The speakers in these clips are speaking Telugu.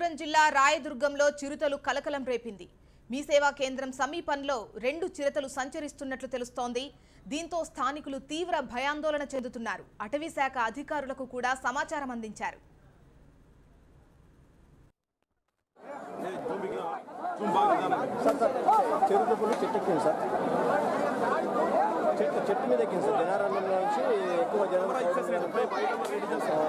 అనంతపురం జిల్లా రాయదుర్గంలో చిరుతలు కలకలం రేపింది. మీ సేవా కేంద్రం సమీపంలో 2 చిరుతలు సంచరిస్తున్నట్లు తెలుస్తోంది. దీంతో స్థానికులు తీవ్ర భయాందోళన చెందుతున్నారు. అటవీ శాఖ అధికారులకు కూడా సమాచారం అందించారు. చెట్టు మీద ఎక్కింది సార్. జనారంగంలో నుంచి ఎక్కువ జనం చెట్టు మీద చెట్టు ఎక్కింది సార్.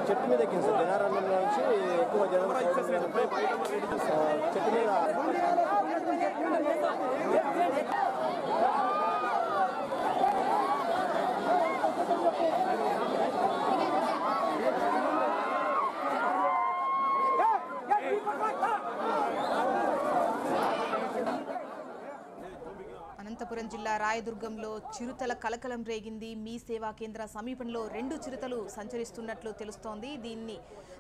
చెట్టు మీద ఎక్కింది సార్. జనారంగంలో నుంచి ఎక్కువ జనం చెట్టు మీద అనంతపురం జిల్లా రాయదుర్గంలో చిరుతల కలకలం రేగింది. మీ సేవా కేంద్ర సమీపంలో 2 చిరుతలు సంచరిస్తున్నట్లు తెలుస్తోంది.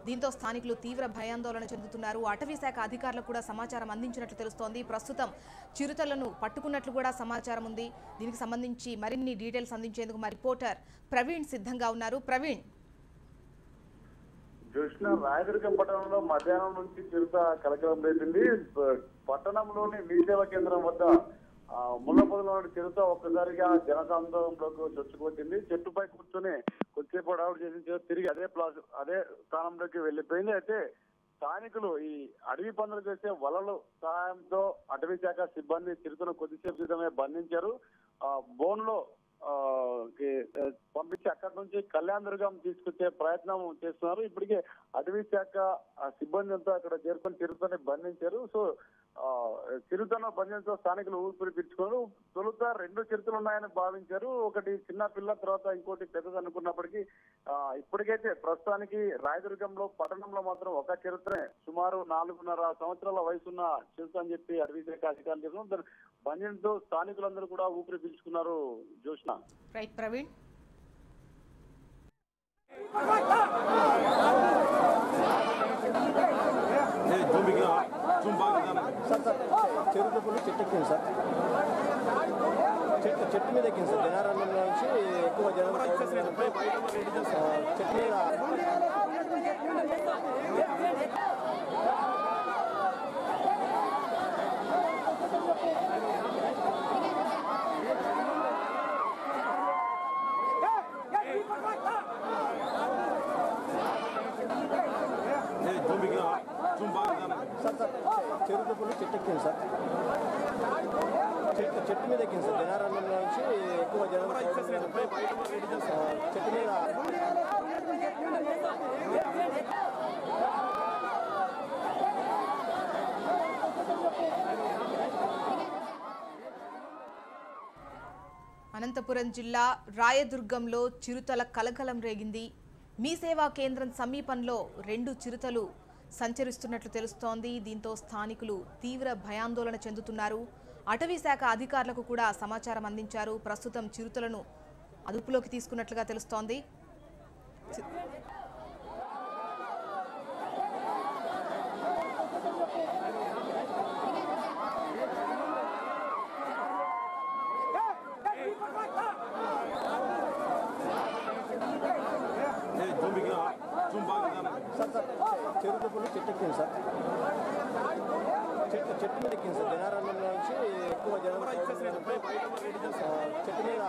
దీంతో స్థానికులు తీవ్ర భయాందోళన చెందుతున్నారు. అటవీ శాఖ అధికారులకు కూడా సమాచారం అందించినట్లు తెలుస్తోంది. ప్రస్తుతం చిరుతలను పట్టుకున్నట్లు కూడా సమాచారం ఉంది. దీనికి సంబంధించి మరిన్ని డీటెయిల్స్ అందించేందుకు మా రిపోర్టర్ ప్రవీణ్ సిద్ధంగా ఉన్నారు. ప్రవీణ్, రాయదుర్గం పట్టణంలో మధ్యాహ్నం నుంచి చిరుత కలకలం రేపింది. పట్టణంలోని మీ సేవా కేంద్రం వద్ద ముళ్ళపొదలో చిరుత ఒక్కసారిగా జనసాందోళనలోకి చొచ్చుకొచ్చింది. చెట్టుపై కూర్చొని కొద్దిసేపు హడావుడి చేసి తిరిగి అదే స్థానంలోకి వెళ్లిపోయింది. అయితే స్థానికులు ఈ అడవి పనులు చేసే వలలు సహాయంతో అటవీ శాఖ సిబ్బంది చిరుతను కొద్దిసేపు క్రితమే బంధించారు. బోన్లో పంపించి అక్కడి నుంచి కళ్యాణదుర్గం తీసుకొచ్చే ప్రయత్నం చేస్తున్నారు. ఇప్పటికే అటవీ శాఖ సిబ్బంది అంతా అక్కడ చేరుకొని చిరుతని బంధించారు. సో చిరుతను బంధించడం స్థానికులు ఊపిరి పీల్చుకున్నారు. తొలుత 2 చిరుతలు ఉన్నాయని భావించారు. ఒకటి చిన్న పిల్ల, తర్వాత ఇంకోటి పెద్దది అనుకున్నప్పటికీ ఇప్పటికైతే ప్రస్తుతానికి రాయదుర్గంలో పట్టణంలో మాత్రం ఒక చిరుతనే సుమారు 4.5 సంవత్సరాల వయసున్న చిరుత అని చెప్పి అటవీ శాఖ అధికారులు చెప్తున్నారు. బంధంతో స్థానికులందరూ కూడా ఊపిరి పీల్చుకున్నారు. జోష్న, రైట్ ప్రవీణ్. చెట్టు ఎక్కింది సార్. చెట్టు మీద ఎక్కింది సార్. జనారంగంలో నుంచి ఎక్కువ జనం చెట్టు మీద చెట్టు ఎక్కింది సార్. చెట్టు మీద ఎక్కింది సార్. జనారంగంలో నుంచి ఎక్కువ జనం చెట్టు మీద అనంతపురం జిల్లా రాయదుర్గంలో చిరుతల కలకలం రేగింది. మీ సేవా కేంద్రం సమీపంలో 2 చిరుతలు సంచరిస్తున్నట్లు తెలుస్తోంది. దీంతో స్థానికులు తీవ్ర భయాందోళన చెందుతున్నారు. అటవీ శాఖ అధికారులకు కూడా సమాచారం అందించారు. ప్రస్తుతం చిరుతలను అదుపులోకి తీసుకున్నట్లుగా తెలుస్తోంది. చెట్టు ఎక్కింది సార్. చెట్టు మీద ఎక్కింది సార్. జనారంగంలో నుంచి ఎక్కువ జనం చెట్టు మీద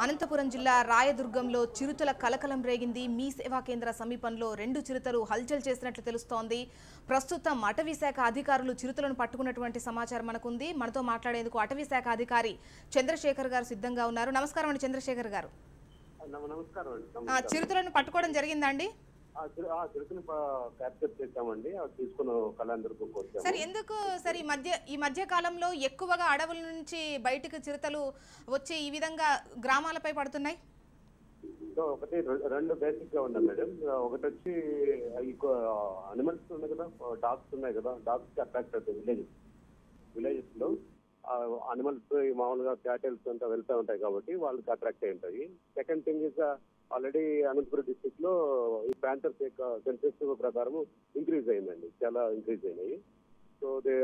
అనంతపురం జిల్లా రాయదుర్గంలో చిరుతల కలకలం రేగింది. మీ సేవా కేంద్ర సమీపంలో 2 చిరుతలు హల్చల్ చేసినట్లు తెలుస్తోంది. ప్రస్తుతం అటవీ శాఖ అధికారులు చిరుతలను పట్టుకున్నటువంటి సమాచారం మనకుంది. మనతో మాట్లాడేందుకు అటవీ శాఖ అధికారి చంద్రశేఖర్ గారు సిద్ధంగా ఉన్నారు. నమస్కారం అండి చంద్రశేఖర్ గారు. చిరుతలను పట్టుకోవడం జరిగిందా అండి? చిరుతని క్యాప్చర్ చేశామండి. అది తీసుకుని కళ్యాణదుర్గం వచ్చాము. సార్ ఎందుకు సార్ ఈ మధ్య కాలంలో ఎక్కువగా అడవుల నుంచి బయటకు చిరుతలు వచ్చి ఈ విధంగా గ్రామాలపై పడుతున్నాయి? సో ఒకటి రెండు బేసిక్ గా ఉన్నాయి మేడం. ఒకటి వచ్చి అనిమల్స్ ఉన్నాయి కదా, డాగ్స్ ఉన్నాయి కదా, డాగ్స్ కి అట్రాక్ట్ అవుతాయి విలేజెస్ లో. అనిమల్స్ మామూలుగా క్యాటిల్స్ అంతా వెళ్తూ ఉంటాయి కాబట్టి వాళ్ళకి అట్రాక్ట్ అయి ఉంటాయి. Second thing is already Anantapuram district లో ఈ ప్యాంథర్స్ యొక్క సెన్సెస్ ప్రకారం ఇంక్రీజ్ అయిందండి, చాలా ఇంక్రీజ్ అయినాయి. సో దే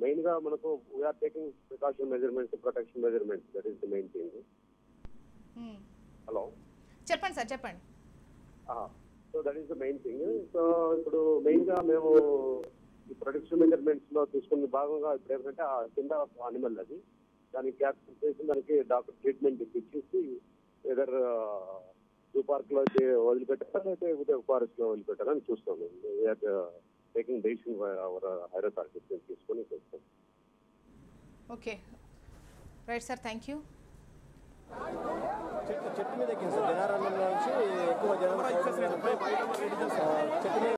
మెయిన్ గా మనకు we are taking precaution measurements, protection measurements, that is the main thing. Hello, చెప్పండి సార్, చెప్పండి. So that is the main thing. So ఇప్పుడు మెయిన్ గా మేము ఈ ప్రొటెక్షన్ మెజర్మెంట్స్ లో తీసుకున్న భాగంగా ఇప్పుడు ఏంటంటే ఆ కింద అనిమల్ అది, దానికి క్యాప్చర్ చేసి దానికి డాక్టర్ ట్రీట్మెంట్ ఇచ్చేసి ఏదర్ జూ పార్క్ లో వదిలిపెట్టారా లేకపోతే ఫారెస్ట్ లో వదిలిపెట్టారా అని చూస్తాము. We are taking decision our higher authority తీసుకొని చేస్తాం. Okay, right sir, thank you. చెట్టు మీద ఎక్కింది సార్. జనారణ్యంలో నుంచి ఎక్కువ జనం